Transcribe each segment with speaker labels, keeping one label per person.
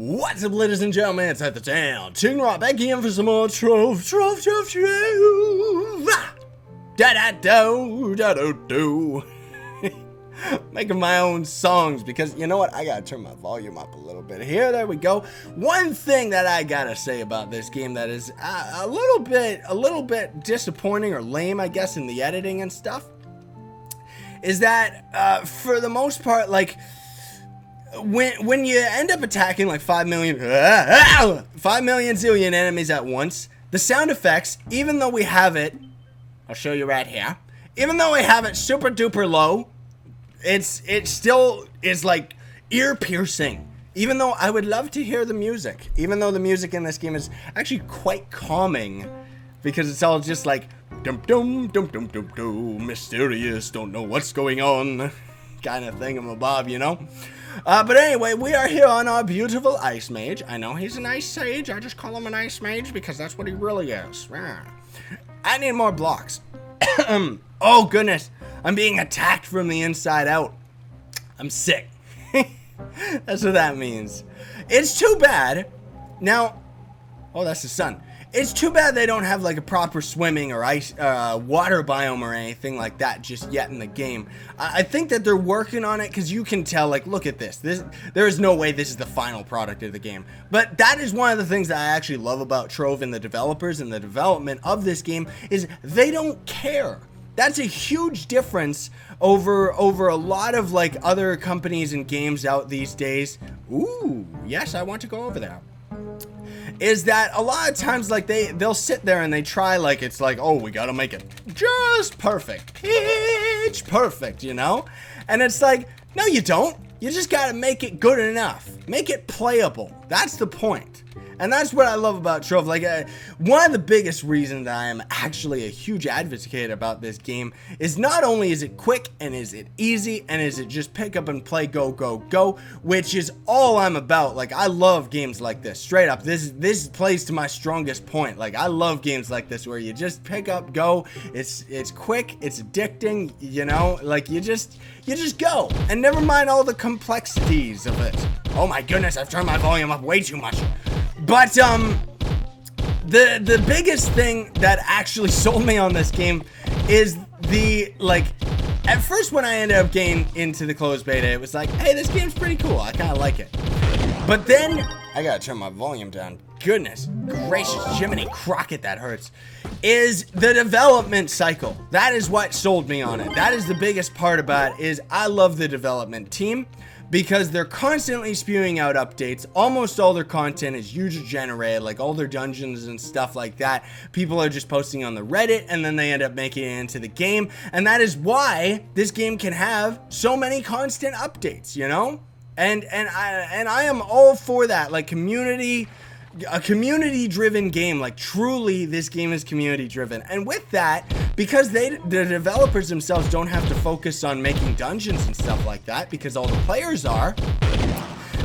Speaker 1: What's up, ladies and gentlemen? It's at the town. Ting Rock back in for some more Trove. Da-da-do. Making my own songs because you know what? I gotta turn my volume up a little bit here. There we go. One thing that I gotta say about this game that is a little bit disappointing or lame, I guess, in the editing and stuff, is that for the most part, like, when you end up attacking like 5 million zillion enemies at once, the sound effects, even though we have it, I'll show you right here, even though we have it super duper low, it still is like ear piercing. Even though I would love to hear the music, even though the music in this game is actually quite calming, because it's all just like dum dum dum dum dum dum, mysterious, don't know what's going on, kind of thingamabob, you know. But anyway, we are here on our beautiful Ice Mage. I know he's an Ice Sage. I just call him an Ice Mage because that's what he really is. I need more blocks. Oh, goodness. I'm being attacked from the inside out. I'm sick. That's what that means. It's too bad. Now, oh, that's the sun. It's too bad they don't have like a proper swimming or ice water biome or anything like that just yet in the game. I think that they're working on it because you can tell, like, look at this. There is no way this is the final product of the game. But that is one of the things that I actually love about Trove and the developers and the development of this game is they don't care. That's a huge difference over a lot of like other companies and games out these days. Ooh, yes, I want to go over there. Is that a lot of times, like, they'll sit there and they try, like, it's like, oh, we gotta make it just perfect, pitch perfect, you know? And it's like, no, you don't. You just gotta make it good enough. Make it playable. That's the point. And that's what I love about Trove. Like, one of the biggest reasons I am actually a huge advocate about this game is not only is it quick and is it easy and is it just pick up and play, go, go, go, which is all I'm about. Like, I love games like this. Straight up, this plays to my strongest point. Like, I love games like this where you just pick up, go. It's quick, it's addicting, you know? Like, you just go. And never mind all the complexities of it. Oh my goodness, I've turned my volume up way too much. But, the biggest thing that actually sold me on this game is the, like, at first when I ended up getting into the closed beta, it was like, hey, this game's pretty cool, I kind of like it. But then, I gotta turn my volume down, goodness gracious, Jiminy Crockett, that hurts, is the development cycle. That is what sold me on it. That is the biggest part about it, is I love the development team. Because they're constantly spewing out updates. Almost all their content is user generated, like all their dungeons and stuff like that. People are just posting on the Reddit and then they end up making it into the game. And that is why this game can have so many constant updates, you know? And I am all for that, like a community-driven game. Like, truly, this game is community-driven. And with that, because the developers themselves don't have to focus on making dungeons and stuff like that, because all the players are,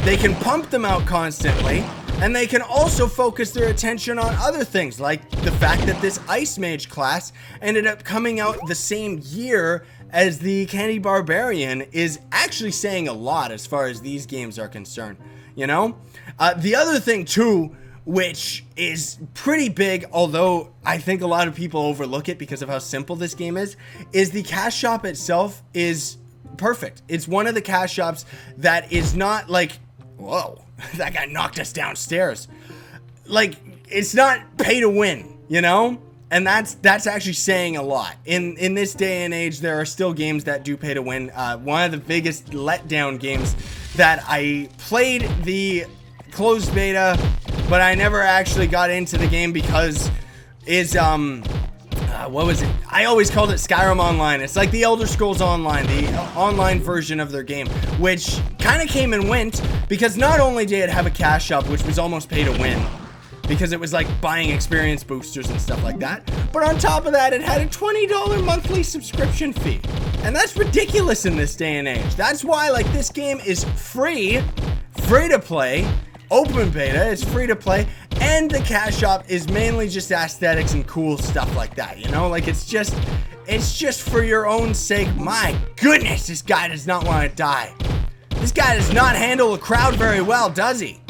Speaker 1: they can pump them out constantly, and they can also focus their attention on other things, like the fact that this Ice Mage class ended up coming out the same year as the Candy Barbarian is actually saying a lot as far as these games are concerned, you know? The other thing, too, which is pretty big, although I think a lot of people overlook it because of how simple this game is the cash shop itself is perfect. It's one of the cash shops that is not like, whoa, that guy knocked us downstairs. Like, it's not pay to win, you know? And that's actually saying a lot. In this day and age, there are still games that do pay to win. One of the biggest letdown games that I played the closed beta, but I never actually got into the game because is what was it? I always called it Skyrim Online. It's like the Elder Scrolls Online, the online version of their game, which kind of came and went because not only did it have a cash shop, which was almost pay to win, because it was like buying experience boosters and stuff like that, but on top of that, it had a $20 monthly subscription fee. And that's ridiculous in this day and age. That's why, like, this game is free to play, open beta, it's free to play, and the cash shop is mainly just aesthetics and cool stuff like that, you know? Like, it's just for your own sake. My goodness, this guy does not want to die. This guy does not handle a crowd very well, does he?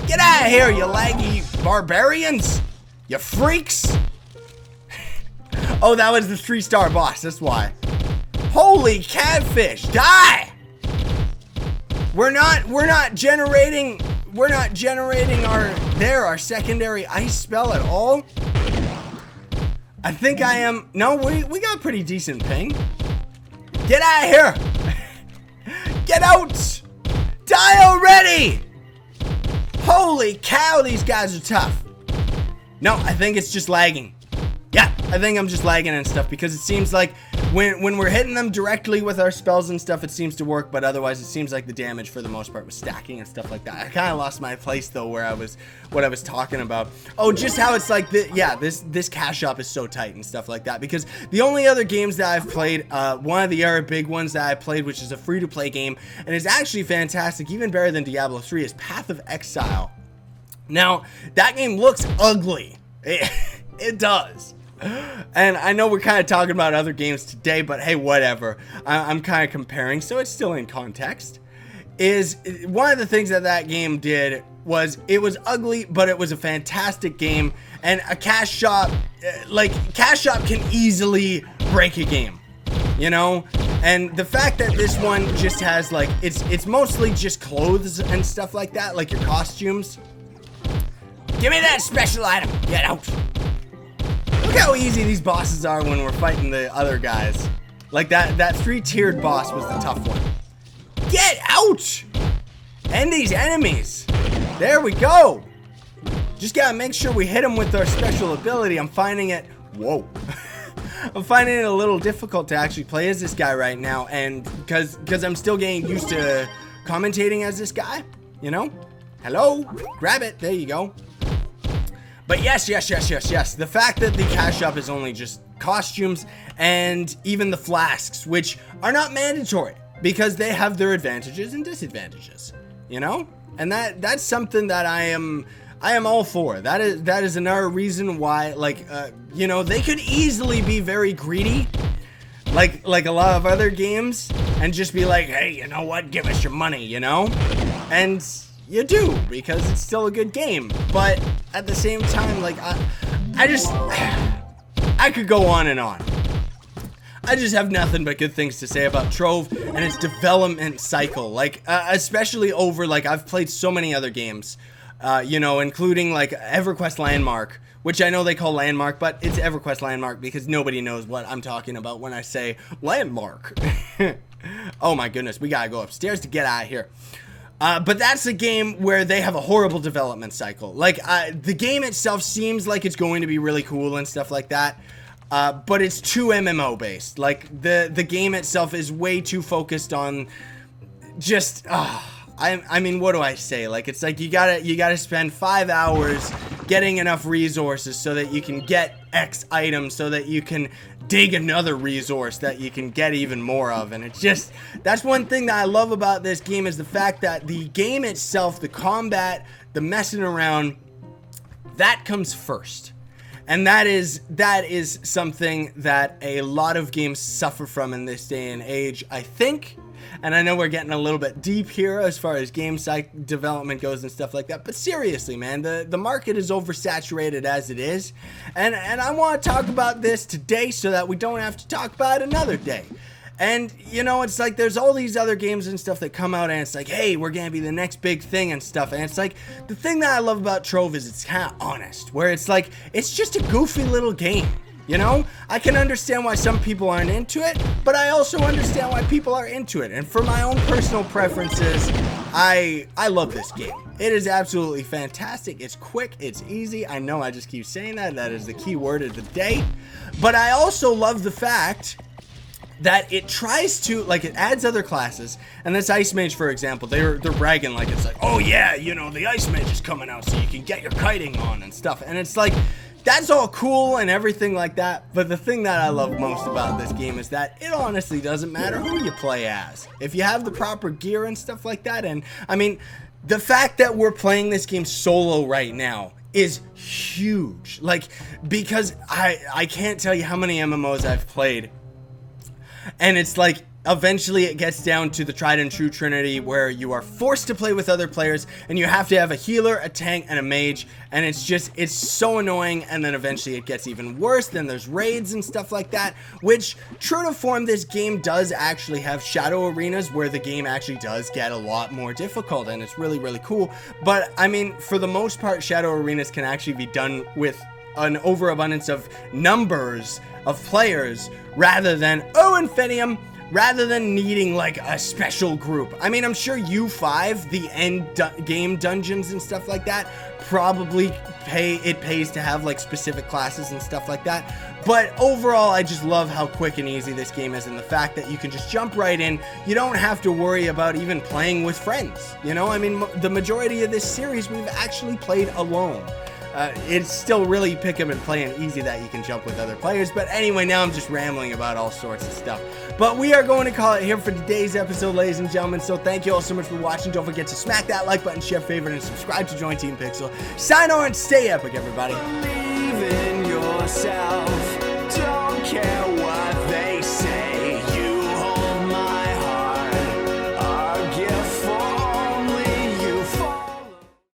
Speaker 1: Get out of here, you laggy barbarians! You freaks! Oh, that was the 3-star boss, that's why. Holy catfish, die! We're not generating our secondary ice spell at all. I think I am. No, we got pretty decent ping. Get out of here! Get out! Die already! Holy cow, these guys are tough. No, I think it's just lagging. Yeah, I think I'm just lagging and stuff because it seems like when we're hitting them directly with our spells and stuff, it seems to work, but otherwise it seems like the damage for the most part was stacking and stuff like that. I kind of lost my place though what I was talking about. Oh, just how it's like this cash shop is so tight and stuff like that, because the only other games that I've played, one of the other big ones that I played, which is a free-to-play game and is actually fantastic, even better than Diablo 3, is Path of Exile. Now, that game looks ugly. It does. And I know we're kind of talking about other games today, but hey, whatever. I'm kind of comparing, so it's still in context. Is one of the things that game did was it was ugly, but it was a fantastic game. And a cash shop, cash shop can easily break a game, you know? And the fact that this one just has it's mostly just clothes and stuff like that, like your costumes. Give me that special item. Get out. Look how easy these bosses are when we're fighting the other guys. Like that 3-tiered boss was the tough one. Get out! End these enemies. There we go. Just gotta make sure we hit them with our special ability. I'm finding it... Whoa. I'm finding it a little difficult to actually play as this guy right now. And because I'm still getting used to commentating as this guy. You know? Hello? Grab it. There you go. But yes. The fact that the cash shop is only just costumes and even the flasks, which are not mandatory because they have their advantages and disadvantages, you know? And that's something that I am all for. That is another reason why, you know, they could easily be very greedy, like a lot of other games, and just be like, hey, you know what? Give us your money, you know? And you do, because it's still a good game. But at the same time, I could go on and on. I just have nothing but good things to say about Trove and its development cycle. Especially over, I've played so many other games, you know, including, EverQuest Landmark, which I know they call Landmark, but it's EverQuest Landmark because nobody knows what I'm talking about when I say Landmark. Oh my goodness, we gotta go upstairs to get out of here. But that's a game where they have a horrible development cycle. The game itself seems like it's going to be really cool and stuff like that. But it's too MMO based. The game itself is way too focused on just, I mean, what do I say? It's like you gotta spend 5 hours getting enough resources so that you can get X items so that you can dig another resource that you can get even more of. And it's just, that's one thing that I love about this game, is the fact that the game itself, the combat, the messing around, that comes first. And that is something that a lot of games suffer from in this day and age, I think. And I know we're getting a little bit deep here as far as game development goes and stuff like that. But seriously, man, the market is oversaturated as it is. And I want to talk about this today so that we don't have to talk about it another day. And, you know, it's like there's all these other games and stuff that come out and it's like, hey, we're going to be the next big thing and stuff. And it's like, the thing that I love about Trove is it's kind of honest, where it's like, it's just a goofy little game. You know, I can understand why some people aren't into it, but I also understand why people are into it. And for my own personal preferences, I love this game. It is absolutely fantastic. It's quick, it's easy. I know I just keep saying that. That is the key word of the day. But I also love the fact that it tries to, it adds other classes. And this Ice Mage, for example, they're bragging like it's like, oh yeah, you know, the Ice Mage is coming out so you can get your kiting on and stuff. And it's like, that's all cool and everything like that, but the thing that I love most about this game is that it honestly doesn't matter who you play as. If you have the proper gear and stuff like that, and I mean, the fact that we're playing this game solo right now is huge. Because I can't tell you how many MMOs I've played, and it's like, eventually it gets down to the tried and true trinity where you are forced to play with other players and you have to have a healer, a tank, and a mage, and it's so annoying. And then eventually it gets even worse. Then there's raids and stuff like that, which, true to form, this game does actually have shadow arenas where the game actually does get a lot more difficult, and it's really, really cool. But I mean, for the most part, shadow arenas can actually be done with an overabundance of numbers of players rather than Infinium, rather than needing like a special group. I mean, I'm sure U5, the end game dungeons and stuff like that, probably pays to have like specific classes and stuff like that. But overall, I just love how quick and easy this game is, and the fact that you can just jump right in. You don't have to worry about even playing with friends. You know, I mean, the majority of this series we've actually played alone. It's still really pick 'em and play and easy that you can jump with other players. But anyway, now I'm just rambling about all sorts of stuff. But we are going to call it here for today's episode, ladies and gentlemen. So thank you all so much for watching. Don't forget to smack that like button, share, favorite, and subscribe to join Team Pixel. Sign on and stay epic, everybody.
Speaker 2: Believe in yourself. Don't care.